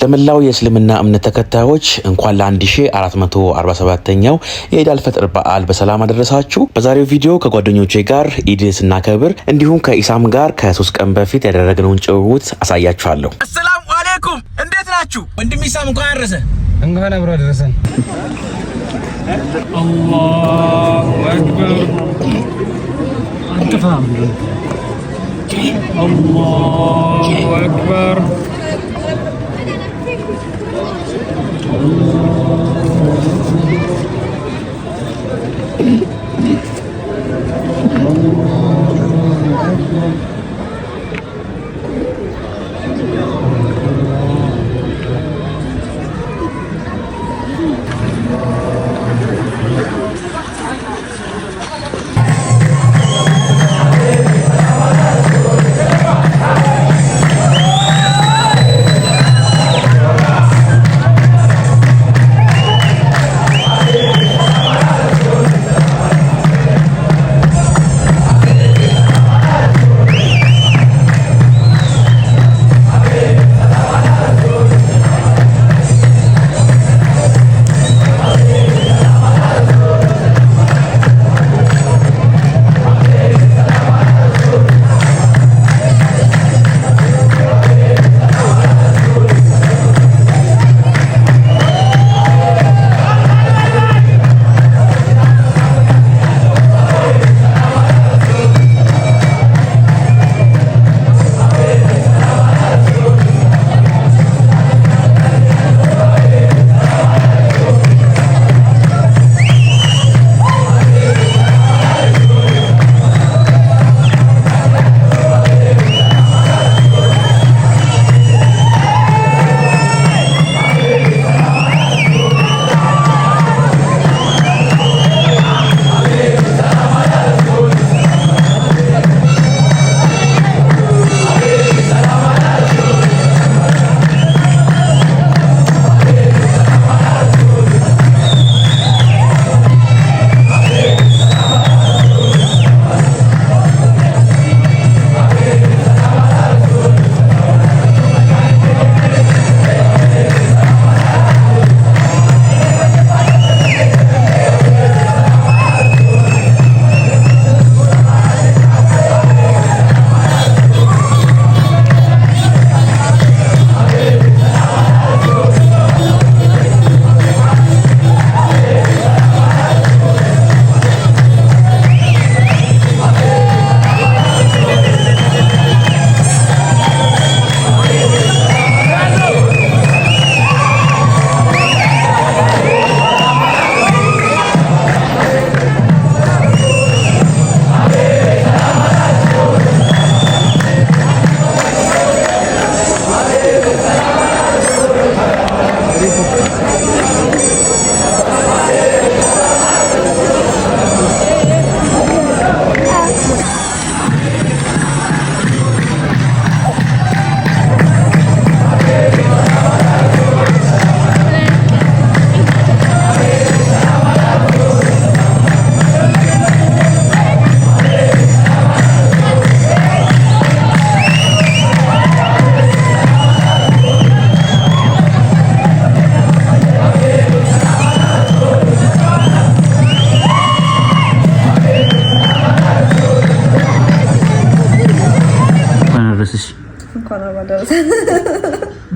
ለመላው የእስልምና እምነት ተከታዮች እንኳን ለ1447ኛው የኢድ አልፈጥር በዓል በሰላም አደረሳችሁ። በዛሬው ቪዲዮ ከጓደኞቼ ጋር ኢድ ስናከብር እንዲሁም ከኢሳም ጋር ከ3 ቀን በፊት ያደረግነውን ጭውውት አሳያችኋለሁ። አሰላሙ አለይኩም፣ እንዴት ናችሁ? ወንድም ኢሳም እንኳን አደረሰ። እንኳን አብሮ አደረሰን። አላሁ አክበር አንተፋም አላሁ አክበር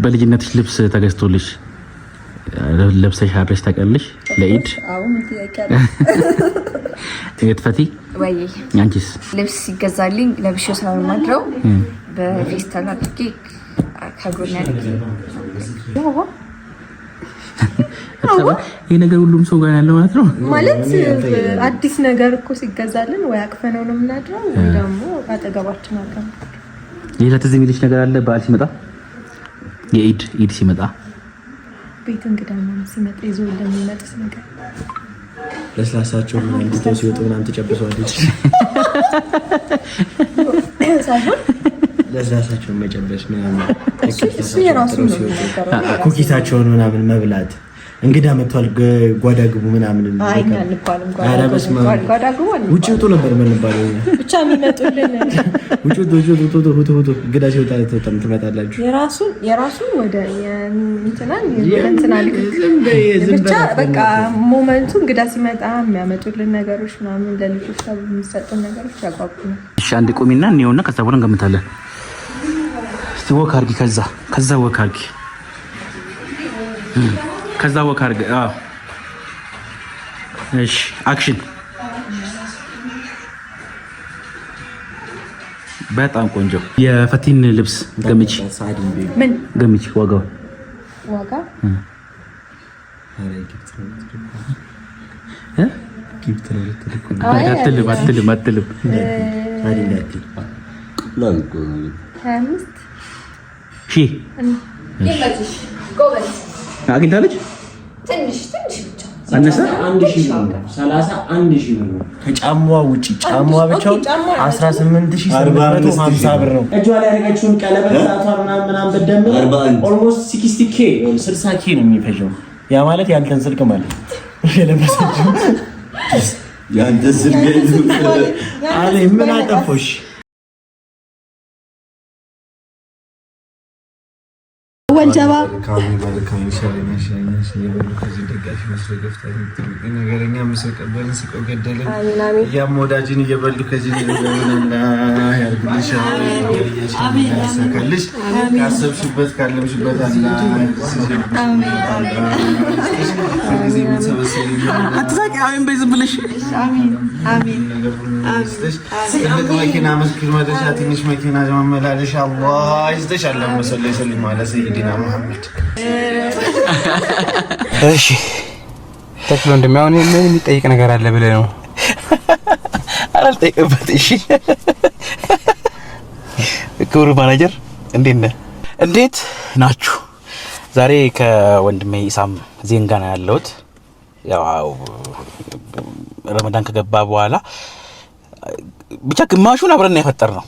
በልጅነትሽ ልብስ ተገዝቶልሽ ለብሰሽ አድረሽ ታውቂያለሽ? ለኢድ የትፈቲ ወይ አንቺስ? ልብስ ሲገዛልኝ ለብሼው ስለማድረው በፌስታል አድርጌ ከጎን ያድርጌ ይሄ ነገር ሁሉም ሰው ጋር ያለው ማለት ነው። ማለት አዲስ ነገር እኮ ሲገዛልን ወይ አቅፈነው ነው የምናድረው ወይ ደግሞ አጠገባችን አቀም። ሌላ ትዝ የሚልሽ ነገር አለ? በዓል ሲመጣ ኢድ ሲመጣ ቤት እንግዳ ምናምን ሲመጣ ይዞ እንደሚመጣስ ነገር ለስላሳቸው ምናምን እንድትወስ ሲወጡ ምናምን ተጨብሰዋለች ሳይሆን ለስላሳቸው መጨበስ ምናምን እሱ የራሱ ነው። ኩኪታቸውን ምናምን መብላት እንግዳ መጥቷል ጓዳ ግቡ ምናምን አይኛ እንባልም ጓዳ ግቡ ውጪ ውጡ ነበር የምንባለው ብቻ የሚመጡልን ውጡ እንግዳ ሲወጣ ትመጣላችሁ የራሱን ወደ እንትና ብቻ በቃ ሞመንቱ እንግዳ ሲመጣ የሚያመጡልን ነገሮች ምናምን ለልጆች የሚሰጡን ነገሮች ያጓጉናል። እሺ አንድ ቆሚና እንየውና ከዛ በኋላ እንገምታለን። እስቲ ወክ አድርጊ ከዛ ወክ አድርጊ ከዛ ወክ አድርጊ። አዎ እሺ አክሽን። በጣም ቆንጆ የፈቲን ልብስ ገምቺ። ምን ገምቺ ዋጋው? ዋጋ ጊፍት ነው አትልም 25 ሺህ አግኝታለች። ትንሽ ብቻ አነሰ 31,000 ብር ከጫማዋ ውጪ ጫማዋ ብቻው 18,850 ብር ነው። እጇ ላይ ያደረገችውን ቀለበት ሰዓቷ ምናምን በደምብ ኦልሞስት 60k 60k ነው የሚፈጀው። ያ ማለት ያንተን ስልክ ማለት የለበሰችው ያንተን ስልክ አለ። ምን አጠፎሽ? ወንጀባ ነገረኛ መስቀበል ስቆ ገደልን ያም ወዳጅን እየበሉ ከዚህ ያርግልሽ ያሰብሽበት ካለምሽበት መኪና መስኪን መደሻ ትንሽ መኪና መመላለሻ አላህ ይስጥሽ። አላሁመ ሰሊ ወሰለም ዐላ ሰይዲና ሙሐመድ። እሺ ተክሎ እንደሚያውን ምን የሚጠይቅ ነገር አለ ብለህ ነው? አልጠይቅበት። እሺ ክቡር ማናጀር እንዴት ናችሁ? ዛሬ ከወንድሜ ኢሳም ዜን ጋር ነው ያለሁት። ያው ረመዳን ከገባ በኋላ ብቻ ግማሹን አብረን ያፈጠርነው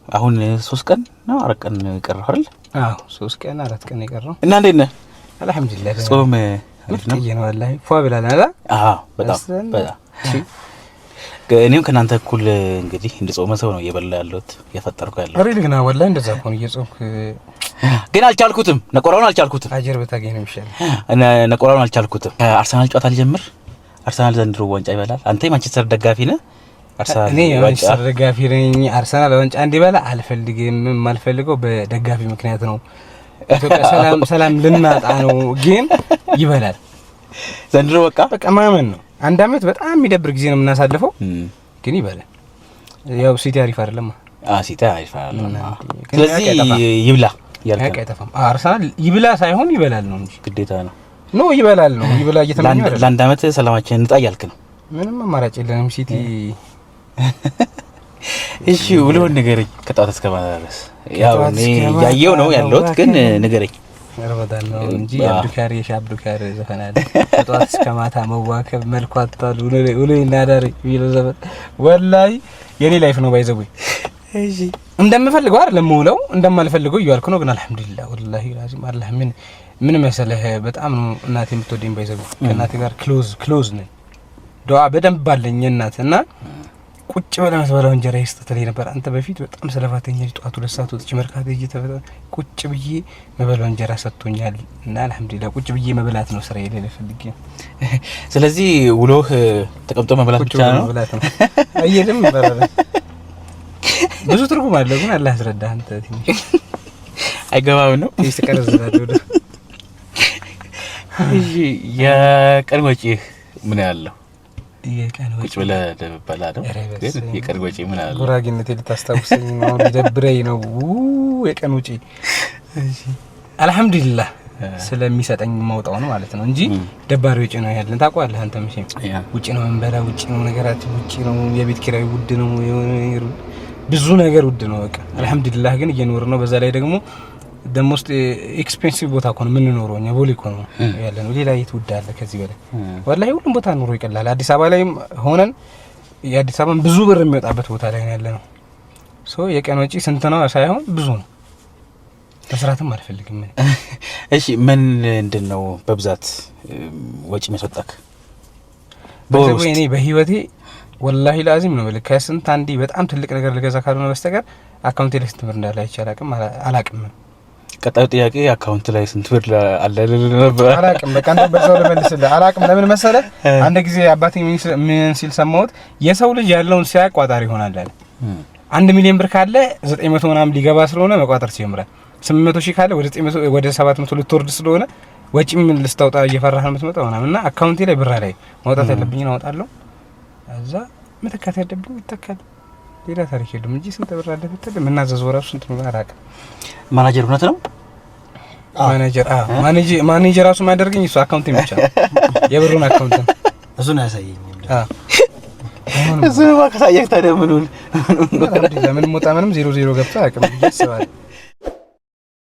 አሁን 3 ቀን ነው 4 ቀን ቀረው አይደል? አዎ 3 ቀን 4 ቀን የቀረው። እና እንዴት ነህ? አልሐምዱሊላህ ጾም ነው ወላሂ ፏ ብላል አይደል? አዎ በጣም እኔም ከናንተ እኩል እንግዲህ እንደጾመ ሰው ነው እየበላ ያለሁት እየፈጠርኩ ያለሁት። አሬ ልግና ወላሂ እንደዛ እኮ ነው እየጾምክ ግን አልቻልኩትም። ነቆራውን አልቻልኩትም። አጀር በታገኝ ነው ይሻል። ነቆራውን አልቻልኩትም። አርሰናል ጨዋታ ልጀምር። አርሰናል ዘንድሮ ዋንጫ ይበላል። አንተ የማንቸስተር ደጋፊ ነህ? አርሰናል እኔ የማንቸስተር ደጋፊ ነኝ። አርሰናል ዋንጫ እንዲበላ አልፈልግም። የማልፈልገው በደጋፊ ምክንያት ነው። ኢትዮጵያ ሰላም ልናጣ ነው። ግን ይበላል ዘንድሮ በቃ ማመን ነው። አንድ አመት በጣም የሚደብር ጊዜ ነው የምናሳልፈው። ግን ይበላል። ያው ሲቲ አሪፍ አይደለም። ሲቲ አሪፍ አይደለም። ስለዚህ ይብላ ያልከኝ አይጠፋም። አርሰናል ይብላ ሳይሆን ይበላል ነው እንጂ ግዴታ ነው። ይበላል ነው። ይብላ እየተመኘ አይደለም። ለአንድ አመት ሰላማችን እንጣ ያልክ ነው። ምንም አማራጭ የለንም። ሲቲ እሺ ውሎን ንገረኝ። ከጧት እስከ ማታ ድረስ ያው እኔ ያየው ነው ያለሁት፣ ግን ንገረኝ። ረመዳን ነው እንጂ አብዱካሪ ዘፈናል። ከጧት እስከ ማታ መዋከብ መልኳታል ውሎ እናዳሪ ቢለው ዘፈን ወላሂ የኔ ላይፍ ነው ባይዘው። እሺ እንደምፈልገው አይደለም ውለው እንደማልፈልገው እያልኩ ነው። ግን አልሐምዱሊላህ ወላሂ ላዚም አላህ ምን መሰለህ በጣም ነው እናቴ የምትወደኝ ባይዘው። ከእናቴ ጋር ክሎዝ ነኝ። ዱዓ በደንብ ባለኝ እናት እና ቁጭ ብለን መስበላው እንጀራ ይስተተለኝ ነበር። አንተ በፊት በጣም ስለፋተኛ ጧት 2 ሰዓት ወጥቼ መርካቶ እየተፈታ ቁጭ ብዬ መበላው እንጀራ ሰጥቶኛል እና አልሐምዱሊላህ ቁጭ ብዬ መብላት ነው ስራዬ ላይ ለፈልጌ። ስለዚህ ውሎህ ተቀምጦ መብላት ብቻ ነው? መብላት ነው። አየለም ይባላል። ብዙ ትርጉም አለው ግን አላህ ያስረዳህ። አንተ ትንሽ አይገባም ነው ይስተቀረዘላል ወደ እሺ የቀን ወጪ ምን ያለው? የቀን ወጪ ቁጭ ብለህ ደበላ ነው። ግን የቀን ወጪ ምን አለ? ጉራጌነት ልታስታውሰኝ ነው። ደብረኝ ነው የቀን ወጪ። እሺ አልሐምዱሊላህ ስለሚሰጠኝ ማውጣው ነው ማለት ነው እንጂ ደባሪ ወጪ ነው ያለን። ታውቀዋለህ አንተ መቼም ውጪ ነው እንበላ፣ ውጪ ነው ነገራችን፣ ውጪ ነው የቤት ኪራይ ውድ ነው፣ ብዙ ነገር ውድ ነው። በቃ አልሐምዱሊላህ ግን እየኖር ነው። በዛ ላይ ደግሞ ደሞስት ኤክስፔንሲቭ ቦታ እኮ ነው የምንኖረው እኛ ቦሌ እኮ ነው ያለነው። ሌላ የት ውድ አለ ከዚህ በላይ? ወላሂ ሁሉም ቦታ ኑሮ ይቀላል። አዲስ አበባ ላይም ሆነን የአዲስ አበባን ብዙ ብር የሚወጣበት ቦታ ላይ ነው ያለነው። ሶ የቀን ወጪ ስንት ነው ሳይሆን ብዙ ነው። መስራትም አልፈልግም። እሺ ምንድነው በብዛት ወጪ የሚያስወጣክ? በዚህ እኔ በህይወቴ ወላሂ ላዚም ነው ልክ ከስንት አንዴ በጣም ትልቅ ነገር ልገዛ ካልሆነ በስተቀር አካውንቴ ላይ ስንት ብር እንዳለ አይቻላቅም አላቅም። ቀጣዩ ጥያቄ አካውንት ላይ ስንት ብር አለ ነበር? አላቅም። በቃ አንተ በዛው ልመልስልህ አላቅም። ለምን መሰለህ አንድ ጊዜ አባቴ ምን ሲል ሰማሁት፣ የሰው ልጅ ያለውን ሲያቋጣሪ ይሆናል አለ። 1 ሚሊዮን ብር ካለ 900 ምናምን ሊገባ ስለሆነ መቋጠር ሲጀምራል። 800 ሺህ ካለ ወደ 900 ወደ 700 ልትወርድ ስለሆነ ወጪም ልስታውጣ እየፈራህ ነው የምትመጣው ምናምንና አካውንቴ ላይ ብር ላይ ማውጣት ያለብኝን አወጣለሁ። እዛ መተካት ያለብኝ ይተካል። ሌላ ታሪክ የለም እንጂ ስንት ብር አለ ብትል ምናዘዘው ራሱ ስንት ነው አላውቅም። ማናጀር እውነት ነው ማኔጀር ራሱ ማደርገኝ እሱ አካውንት ብቻ የብሩን አካውንት እሱን ያሳየኝ። አሁን እሱ ማከሳየክ ታዲያ ምኑን ለምን ሞጣ ምንም 00 ገብቶ አያውቅም ብዬ አስባለሁ።